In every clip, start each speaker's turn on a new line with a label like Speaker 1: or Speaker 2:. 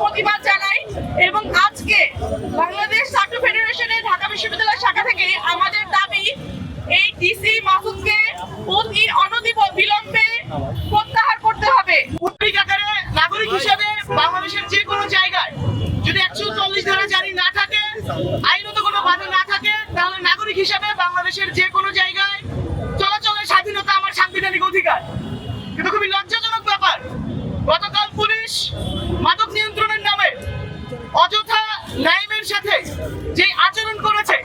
Speaker 1: প্রতিবাদ জানাই এবং আজকে বাংলাদেশ ছাত্র ফেডারেশনের ঢাকা বিশ্ববিদ্যালয় শাখা থেকে আমাদের দাবি এই ডিসি মাসুদকে অতি অনতিবিলম্বে প্রত্যাহার করতে হবে। নাগরিক হিসেবে বাংলাদেশের যে কোনো জায়গায় যদি 140 ধারা জারি না থাকে, আইনত কোনো বাধা না থাকে, তাহলে নাগরিক হিসেবে বাংলাদেশের যে কোনো জায়গায় চলাচলের স্বাধীনতা আমার সাংবিধানিক অধিকার। কিন্তু খুবই লজ্জাজনক ব্যাপার, গতকাল পুলিশ মাদক নিয়ন্ত্রণের নামে অযথা নাইমের সাথে যে আচরণ করেছে,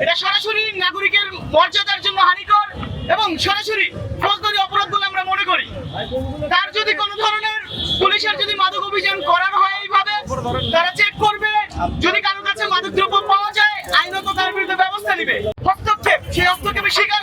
Speaker 1: এটা সরাসরি নাগরিকের মর্যাদার জন্য হানিকর এবং সরাসরি ফৌজদারি অপরাধ বলে আমরা মনে করি। তার যদি কোনো ধরনের পুলিশের যদি মাদক অভিযান করার হয় এইভাবে, তারা চেক করবে, যদি কারোর কাছে মাদকদ্রব্য পাওয়া যায় আইনত তার বিরুদ্ধে ব্যবস্থা নিবে। হস্তক্ষেপ, সেই হস্তক্ষেপে স্বীকার